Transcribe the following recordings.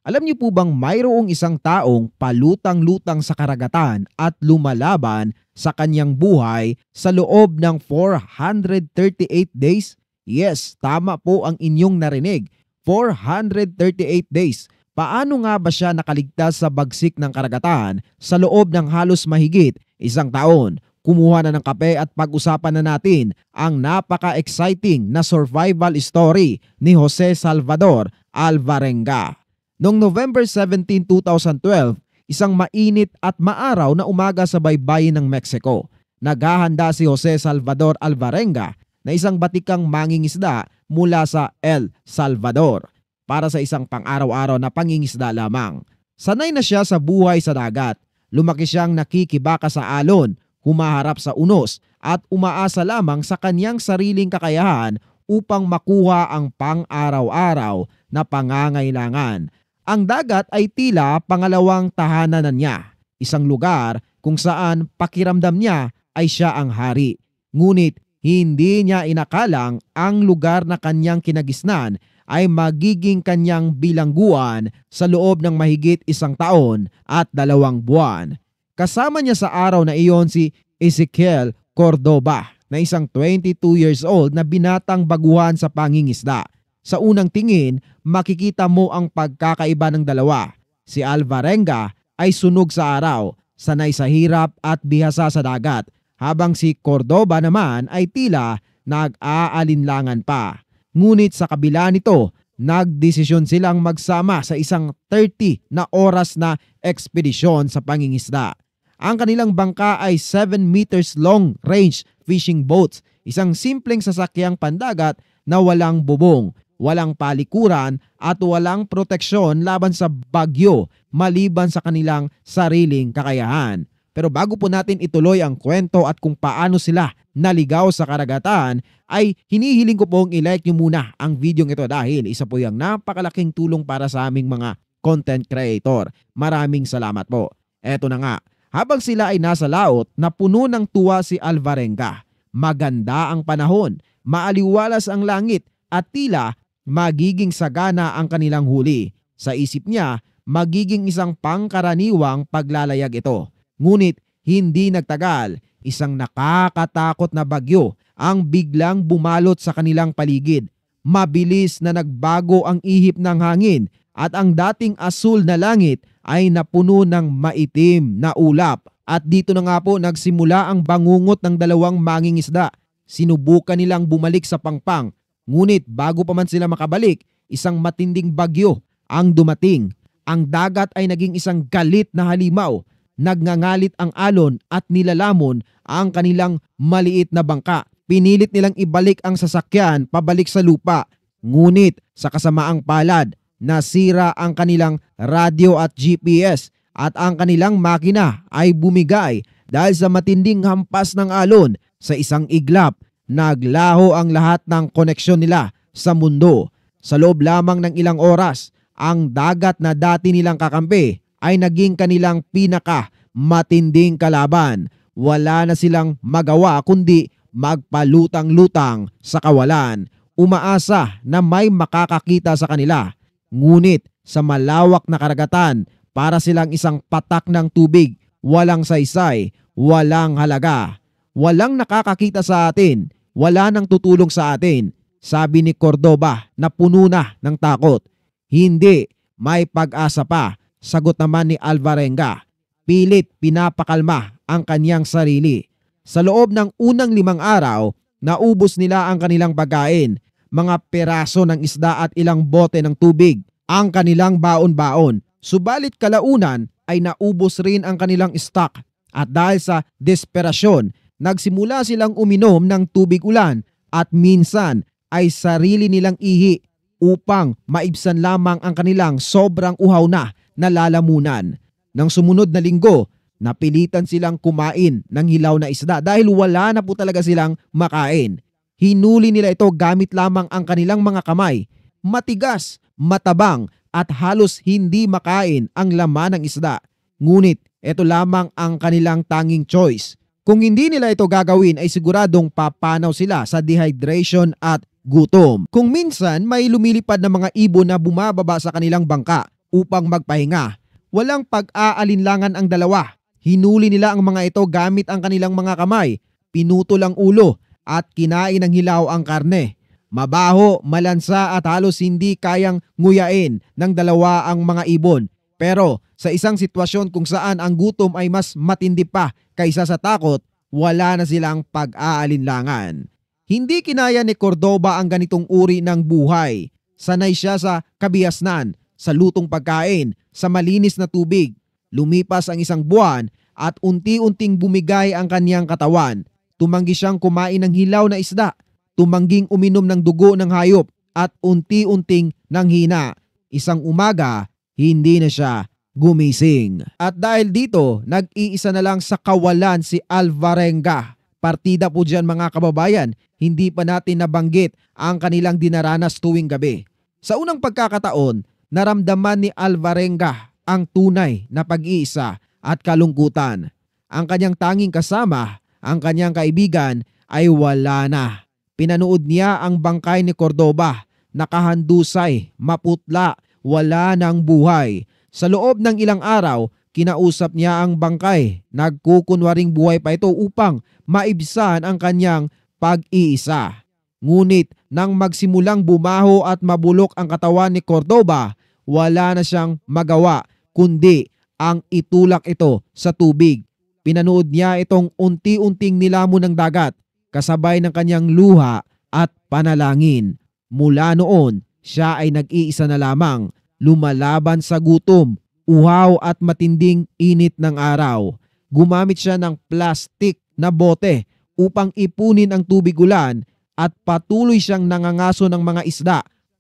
Alam niyo po bang mayroong isang taong palutang-lutang sa karagatan at lumalaban sa kanyang buhay sa loob ng 438 days? Yes, tama po ang inyong narinig. 438 days. Paano nga ba siya nakaligtas sa bagsik ng karagatan sa loob ng halos mahigit isang taon? Kumuha na ng kape at pag-usapan na natin ang napaka-exciting na survival story ni Jose Salvador Alvarenga. Noong November 17, 2012, isang mainit at maaraw na umaga sa baybayin ng Mexico, naghahanda si Jose Salvador Alvarenga na isang batikang mangingisda mula sa El Salvador para sa isang pang-araw-araw na pangingisda lamang. Sanay na siya sa buhay sa dagat. Lumaki siyang nakikibaka sa alon, humaharap sa unos at umaasa lamang sa kanyang sariling kakayahan upang makuha ang pang-araw-araw na pangangailangan. Ang dagat ay tila pangalawang tahanan niya, isang lugar kung saan pakiramdam niya ay siya ang hari. Ngunit hindi niya inakalang ang lugar na kanyang kinagisnan ay magiging kanyang bilangguan sa loob ng mahigit isang taon at 2 buwan. Kasama niya sa araw na iyon si Ezekiel Cordoba na isang 22 years old na binatang baguhan sa pangingisda. Sa unang tingin, makikita mo ang pagkakaiba ng dalawa. Si Alvarenga ay sunog sa araw, sanay sa hirap at bihasa sa dagat, habang si Cordoba naman ay tila nag-aalinlangan pa. Ngunit sa kabila nito, nagdesisyon silang magsama sa isang 30 na oras na ekspedisyon sa pangingisda. Ang kanilang bangka ay 7 meters long range fishing boats, isang simpleng sasakyang pandagat na walang bubong, walang palikuran at walang proteksyon laban sa bagyo maliban sa kanilang sariling kakayahan. Pero bago po natin ituloy ang kwento at kung paano sila naligaw sa karagatan, ay hinihiling ko pong i-like nyo muna ang video ito dahil isa po yung napakalaking tulong para sa aming mga content creator. Maraming salamat po. Eto na nga, habang sila ay nasa laot, napuno ng tuwa si Alvarenga. Maganda ang panahon, maaliwalas ang langit at tila magiging sagana ang kanilang huli. Sa isip niya, magiging isang pangkaraniwang paglalayag ito. Ngunit hindi nagtagal, isang nakakatakot na bagyo ang biglang bumalot sa kanilang paligid. Mabilis na nagbago ang ihip ng hangin at ang dating asul na langit ay napuno ng maitim na ulap. At dito na nga po nagsimula ang bangungot ng dalawang mangingisda. Sinubukan nilang bumalik sa pangpang. Ngunit bago pa man sila makabalik, isang matinding bagyo ang dumating. Ang dagat ay naging isang galit na halimaw. Nagngangalit ang alon at nilalamon ang kanilang maliit na bangka. Pinilit nilang ibalik ang sasakyan pabalik sa lupa. Ngunit sa kasamaang palad, nasira ang kanilang radyo at GPS at ang kanilang makina ay bumigay dahil sa matinding hampas ng alon. Sa isang iglap, naglaho ang lahat ng koneksyon nila sa mundo. Sa loob lamang ng ilang oras, ang dagat na dati nilang kakampi ay naging kanilang pinaka matinding kalaban. Wala na silang magawa kundi magpalutang-lutang sa kawalan, umaasa na may makakakita sa kanila. Ngunit sa malawak na karagatan, para silang isang patak ng tubig, walang saysay, walang halaga. Walang nakakakita sa atin, wala nang tutulong sa atin, sabi ni Cordoba na puno na ng takot. Hindi, may pag-asa pa, sagot naman ni Alvarenga. Pilit pinapakalma ang kanyang sarili. Sa loob ng unang 5 araw, naubos nila ang kanilang pagkain, mga peraso ng isda at ilang bote ng tubig, ang kanilang baon-baon. Subalit kalaunan ay naubos rin ang kanilang stock at dahil sa desperasyon, nagsimula silang uminom ng tubig ulan at minsan ay sarili nilang ihi upang maibsan lamang ang kanilang sobrang uhaw na lalamunan. Nang sumunod na linggo, napilitan silang kumain ng hilaw na isda dahil wala na po talaga silang makain. Hinuli nila ito gamit lamang ang kanilang mga kamay. Matigas, matabang at halos hindi makain ang laman ng isda. Ngunit ito lamang ang kanilang tanging choice. Kung hindi nila ito gagawin ay siguradong papanaw sila sa dehydration at gutom. Kung minsan may lumilipad na mga ibon na bumababa sa kanilang bangka upang magpahinga. Walang pag-aalinlangan ang dalawa. Hinuli nila ang mga ito gamit ang kanilang mga kamay, pinutol ang ulo at kinain ng hilaw ang karne. Mabaho, malansa at halos hindi kayang nguyain ng dalawa ang mga ibon. Pero sa isang sitwasyon kung saan ang gutom ay mas matindi pa kaysa sa takot, wala na silang pag-aalinlangan. Hindi kinaya ni Cordoba ang ganitong uri ng buhay. Sanay siya sa kabihasnan, sa lutong pagkain, sa malinis na tubig. Lumipas ang isang buwan at unti-unting bumigay ang kanyang katawan. Tumanggi siyang kumain ng hilaw na isda, tumangging uminom ng dugo ng hayop at unti-unting nanghina. Isang umaga, hindi na siya gumising. At dahil dito, nag-iisa na lang sa kawalan si Alvarenga. Partida po dyan mga kababayan, hindi pa natin nabanggit ang kanilang dinaranas tuwing gabi. Sa unang pagkakataon, naramdaman ni Alvarenga ang tunay na pag-iisa at kalungkutan. Ang kanyang tanging kasama, ang kanyang kaibigan ay wala na. Pinanood niya ang bangkay ni Cordoba, nakahandusay, maputla, wala ng buhay. Sa loob ng ilang araw, kinausap niya ang bangkay. Nagkukunwaring buhay pa ito upang maibsan ang kanyang pag-iisa. Ngunit nang magsimulang bumaho at mabulok ang katawan ni Cordoba, wala na siyang magawa kundi ang itulak ito sa tubig. Pinanood niya itong unti-unting nilamon ng dagat kasabay ng kanyang luha at panalangin. Mula noon, siya ay nag-iisa na lamang, lumalaban sa gutom, uhaw at matinding init ng araw. Gumamit siya ng plastik na bote upang ipunin ang tubig ulan at patuloy siyang nangangaso ng mga isda,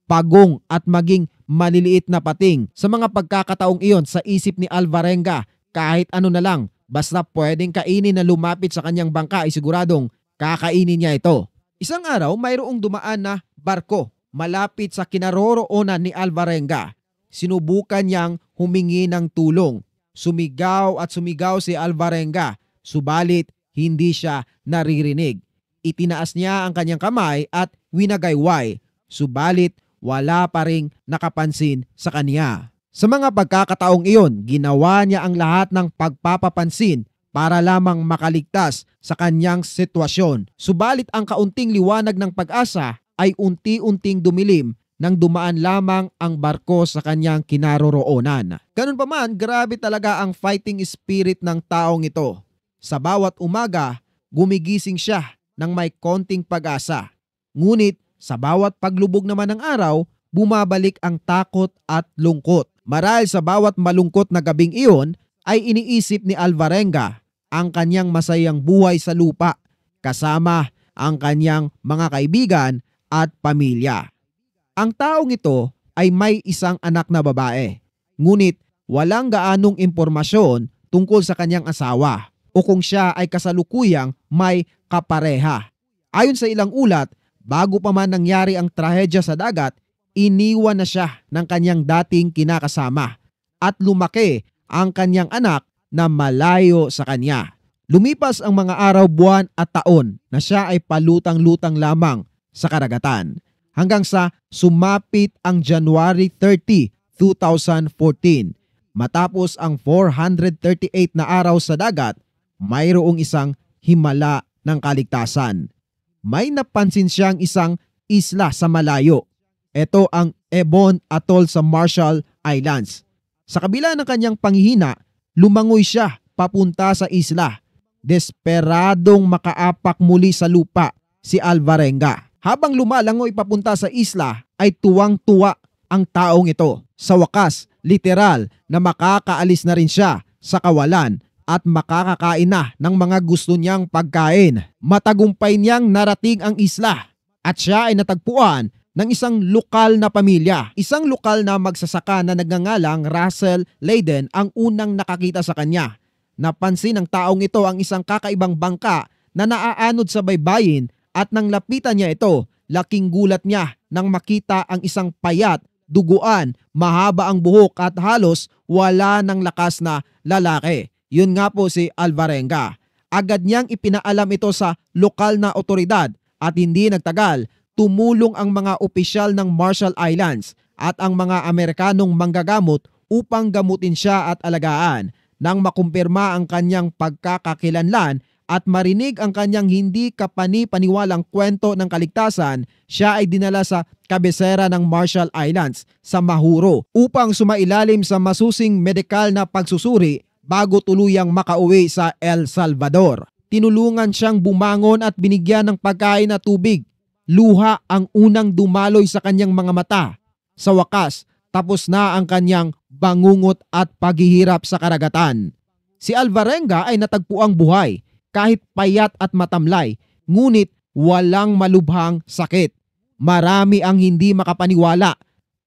pagong at maging maliliit na pating. Sa mga pagkakataong iyon sa isip ni Alvarenga, kahit ano na lang, basta pwedeng kainin na lumapit sa kanyang bangka ay siguradong kakainin niya ito. Isang araw, mayroong dumaan na barko malapit sa kinaroroonan ni Alvarenga. Sinubukan niyang humingi ng tulong. Sumigaw at sumigaw si Alvarenga, subalit hindi siya naririnig. Itinaas niya ang kanyang kamay at winagayway, subalit wala pa ring nakapansin sa kanya. Sa mga pagkakataong iyon, ginawa niya ang lahat ng pagpapapansin para lamang makaligtas sa kanyang sitwasyon. Subalit ang kaunting liwanag ng pag-asa ay unti-unting dumilim nang dumaan lamang ang barko sa kanyang kinaroroonan. Ganun pa man, grabe talaga ang fighting spirit ng taong ito. Sa bawat umaga, gumigising siya ng may konting pag-asa. Ngunit sa bawat paglubog naman ng araw, bumabalik ang takot at lungkot. Marahil sa bawat malungkot na gabing iyon ay iniisip ni Alvarenga ang kanyang masayang buhay sa lupa kasama ang kanyang mga kaibigan at pamilya. Ang taong ito ay may isang anak na babae, ngunit walang gaanong impormasyon tungkol sa kanyang asawa o kung siya ay kasalukuyang may kapareha. Ayon sa ilang ulat, bago pa man nangyari ang trahedya sa dagat, iniwan na siya ng kanyang dating kinakasama at lumaki ang kanyang anak na malayo sa kanya. Lumipas ang mga araw, buwan at taon na siya ay palutang-lutang lamang sa karagatan hanggang sa sumapit ang January 30, 2014. Matapos ang 438 na araw sa dagat, mayroong isang himala ng kaligtasan. May napansin siyang isang isla sa malayo. Ito ang Ebon Atoll sa Marshall Islands. Sa kabila ng kanyang panghihina, lumangoy siya papunta sa isla. Desperadong makaapak muli sa lupa si Alvarenga. Habang lumalangoy papunta sa isla ay tuwang-tuwa ang taong ito. Sa wakas, literal na makakaalis na rin siya sa kawalan at makakakain na ng mga gusto niyang pagkain. Matagumpay niyang narating ang isla at siya ay natagpuan ng isang lokal na pamilya. Isang lokal na magsasaka na nagngangalang Russell Layden ang unang nakakita sa kanya. Napansin ng taong ito ang isang kakaibang bangka na naaanod sa baybayin at nang lapitan niya ito, laking gulat niya nang makita ang isang payat, duguan, mahaba ang buhok at halos wala ng lakas na lalaki. Yun nga po si Alvarenga. Agad niyang ipinaalam ito sa lokal na otoridad at hindi nagtagal, tumulong ang mga opisyal ng Marshall Islands at ang mga Amerikanong manggagamot upang gamutin siya at alagaan. Nang makumpirma ang kanyang pagkakakilanlan at marinig ang kanyang hindi kapani-paniwalang kwento ng kaligtasan, siya ay dinala sa kabisera ng Marshall Islands sa Mahuro upang sumailalim sa masusing medikal na pagsusuri bago tuluyang makauwi sa El Salvador. Tinulungan siyang bumangon at binigyan ng pagkain at tubig. Luha ang unang dumaloy sa kanyang mga mata. Sa wakas, tapos na ang kanyang bangungot at paghihirap sa karagatan. Si Alvarenga ay natagpuang buhay kahit payat at matamlay, ngunit walang malubhang sakit. Marami ang hindi makapaniwala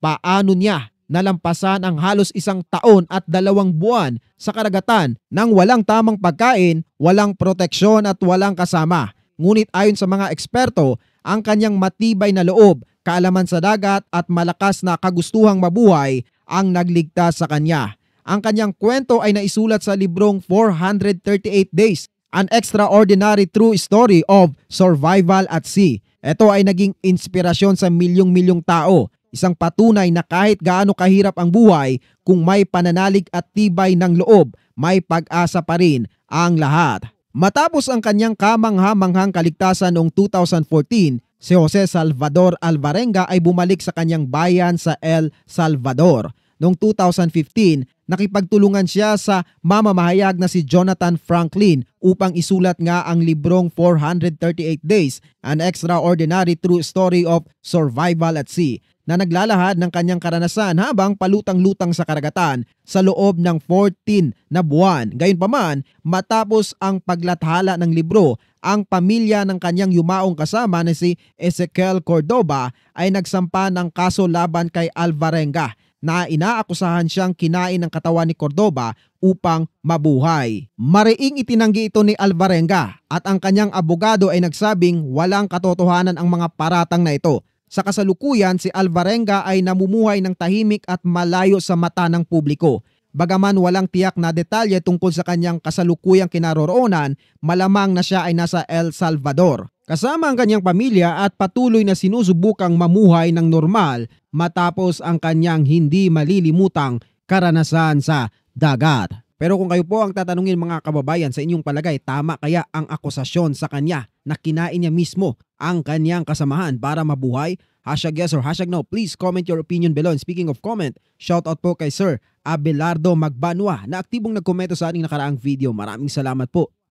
paano niya nalampasan ang halos 1 taon at 2 buwan sa karagatan nang walang tamang pagkain, walang proteksyon at walang kasama. Ngunit ayon sa mga eksperto, ang kanyang matibay na loob, kaalaman sa dagat at malakas na kagustuhang mabuhay ang nagligtas sa kanya. Ang kanyang kwento ay naisulat sa librong 438 Days, An Extraordinary True Story of Survival at Sea. Ito ay naging inspirasyon sa milyong-milyong tao. Isang patunay na kahit gaano kahirap ang buhay, kung may pananalig at tibay ng loob, may pag-asa pa rin ang lahat. Matapos ang kanyang kamangha-manghang kaligtasan noong 2014, si Jose Salvador Alvarenga ay bumalik sa kanyang bayan sa El Salvador. Noong 2015, nakipagtulungan siya sa mamamahayag na si Jonathan Franklin upang isulat nga ang librong 438 Days, An Extraordinary True Story of Survival at Sea, na naglalahad ng kanyang karanasan habang palutang-lutang sa karagatan sa loob ng 14 na buwan. Gayunpaman, matapos ang paglathala ng libro, ang pamilya ng kanyang yumaong kasama na si Ezekiel Cordoba ay nagsampa ng kaso laban kay Alvarenga na inaakusahan siyang kinain ng katawan ni Cordoba upang mabuhay. Mariing itinanggi ito ni Alvarenga at ang kanyang abogado ay nagsabing walang katotohanan ang mga paratang na ito. Sa kasalukuyan, si Alvarenga ay namumuhay ng tahimik at malayo sa mata ng publiko. Bagaman walang tiyak na detalye tungkol sa kanyang kasalukuyang kinaroroonan, malamang na siya ay nasa El Salvador kasama ang kanyang pamilya at patuloy na sinusubukang mamuhay ng normal matapos ang kanyang hindi malilimutang karanasan sa dagat. Pero kung kayo po ang tatanungin mga kababayan, sa inyong palagay, tama kaya ang akusasyon sa kanya na kinain niya mismo ang kanyang kasamahan para mabuhay? Hashtag yes or hashtag no. Please comment your opinion below. And speaking of comment, shoutout po kay Sir Abelardo Magbanwa na aktibong nagkomento sa ating nakaraang video. Maraming salamat po.